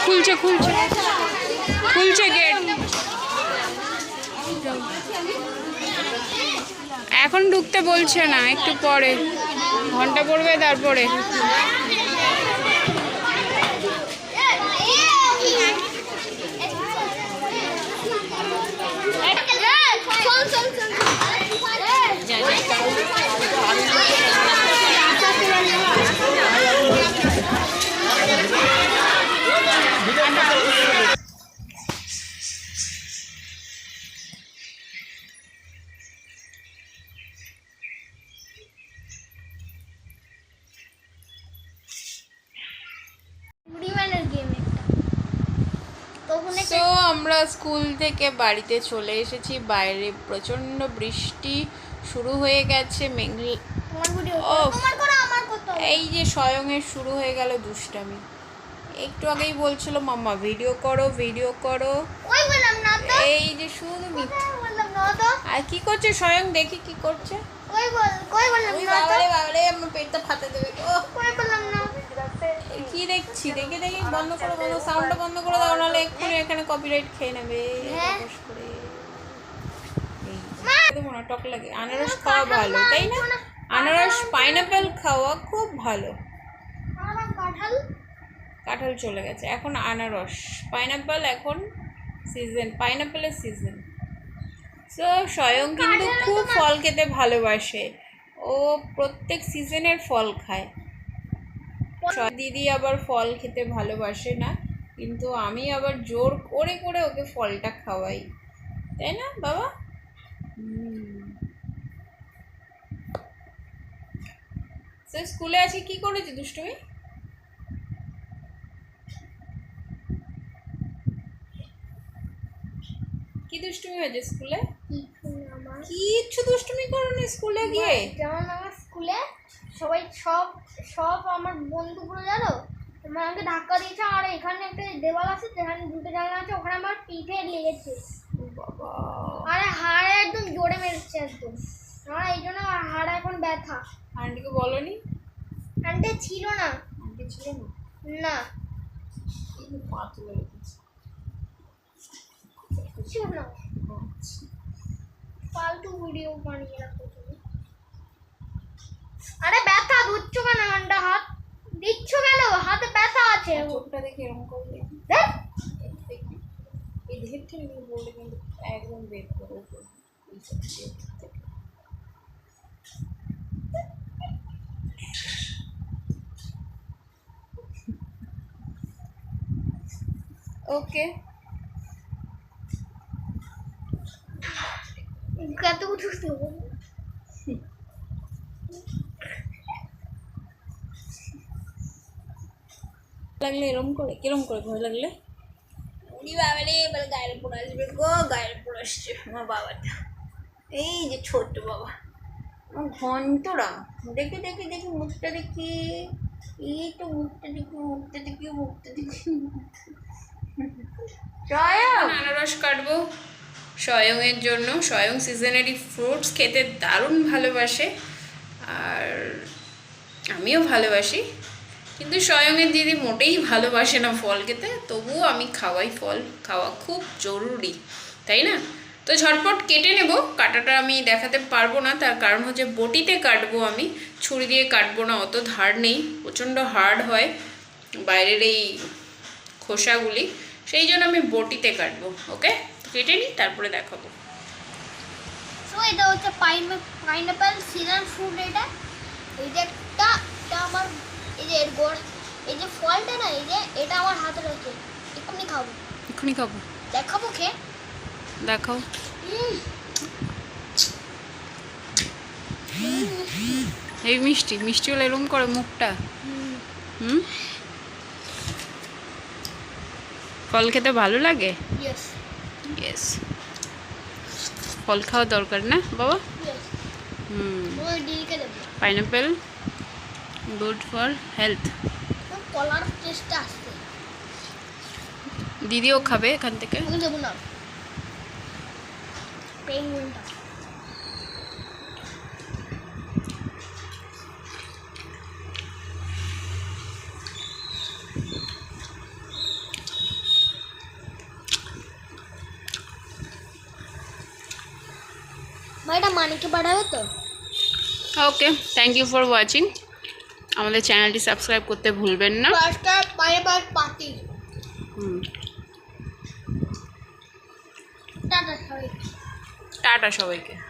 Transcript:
খুলছে খুলছে খুলছে গেট। এখন ঢুকতে বলছে না, একটু পরে, ঘন্টা পড়বে তারপরে। তো আমরা স্কুল থেকে বাড়িতে চলে এসেছি। বাইরে প্রচন্ড বৃষ্টি শুরু হয়ে গেছে। এই যে স্বয়ংয়ের শুরু হয়ে গেল দুষ্টামি। একটু আগেই বলছিল মাম্মা ভিডিও করো ভিডিও করো, এই যে শুধু আর কি করছে স্বয়ং, দেখি কি করছে। আমার পেটটা ফাটে দেবে। কি দেখছি, দেখে দেখি বন্ধ করো, বন্ধ, সাউন্ডটা বন্ধ করে দাও, নাহলে এক্ষুনি এখানে কপিরাইট খেয়ে নেবে। দেবো না, টক লাগে। আনারস খাওয়া ভালো, তাই না? আনারস পাইনাপেল খাওয়া খুব ভালো। কাঁঠাল চলে গেছে, এখন আনারস, পাইনাপেল এখন সিজন, পাইনাপেলের সিজন। সো স্বয়ং কিন্তু খুব ফল খেতে ভালোবাসে, ও প্রত্যেক সিজনের ফল খায়। দিদি আবার ফল খেতে ভালোবাসে না, কিন্তু আমি আবার জোর করে করে ওকে ফলটা খাওয়াই, তাই না বাবা? স্কুলে আজকে কি করেছি দুষ্টুমি? কি দুষ্টুমি হয়েছে স্কুলে? কিচ্ছু দুষ্টুমি করোনি স্কুলে গিয়ে? যেমন আমার স্কুলে সবাই সব আমার বন্ধুগুলো জানো আমাকে ধাক্কা দিয়েছে, আর এখানে একটা দেওয়াল আছে যেখানে দুটো জায়গা আছে, ওখানে আমার পিঠে লেগেছে। বাবা, আরে হাড়ে একদম জোরে মেরেছে একদম, আর এই জন্য হাড়ে এখন ব্যথা। আন্টিকে বলোনি? আন্টি ছিল না। আন্টি ছিল না? না, পা তুলে রেখেছে ছিল না। ফালতু ভিডিও বানিয়ে রাখো তুমি। আরে ব্যথা ধুচ্ছ কেন? ঘন্টা হাত দিচ্ছ কেন? হাতে ব্যথা আছে। চোখটা দেখে এরকম করে দেখি, এই ধেরটা নিয়ে বললে কিন্তু একদম বের করে ওকে। কত উঠতে লাগলে এরম করে, কিরম করে ভয় লাগলে? বাবা রে, এবার গায়ের উপর আসবে গো, গায়ের উপর আসছে আমার বাবাটা। এই যে ছোট্ট বাবা ঘন্টরা, দেখে দেখে দেখি মুখটা দেখি, এই তো মুখটা দেখি, মুখটা দেখি, মুখটা দেখি। আনারস কাটবো স্বয়ংয়ের জন্য। স্বয়ং সিজনারি ফ্রুটস খেতে দারুণ ভালোবাসে, আর আমিও ভালোবাসি, কিন্তু স্বয়ংয়ের দিদি মোটেই ভালোবাসে না ফল খেতে, তবুও আমি খাওয়াই। ফল খাওয়া খুব জরুরি, তাই না? তো ঝটপট কেটে নেব। কাটাটা আমি দেখাতে পারবো না, তার কারণ হচ্ছে বটিতে কাটবো আমি, ছুরি দিয়ে কাটবো না, অত ধার নেই, প্রচণ্ড হার্ড হয় বাইরের এই খোসাগুলি, সেই জন্য আমি বটিতে কাটবো। ওকে, কেটে নিই, তারপরে দেখাবো। সো এটা হচ্ছে পাইনাপেল সিজন ফ্রুট। এই যে একটা আমার, এই যে এর গোড়, এই যে ফলটা না, এই যে এটা আমার হাতে রয়েছে, এক্ষুনি খাবো, এক্ষুনি খাবো। দেখাবো খেয়ে, দেখাও। এই মিষ্টি মিষ্টি হলে এরকম করে মুখটা। ফল খেতে ভালো লাগে? ইয়েস, ফল খাওয়া দরকার না বাবা? Pineapple good for health. কলার টেস্টটা আসছে, দিদিও খাবে এখান থেকে। দেবো না পেঙ্গুইনটা। এটা মানিকে বাড়াবে তো। ওকে, থ্যাংক ইউ ফর ওয়াচিং। আমাদের চ্যানেলটি সাবস্ক্রাইব করতে ভুলবেন না। ফার্স্টটা পাইনাপেল পাতি। টাটা সবাই। টাটা সবাইকে।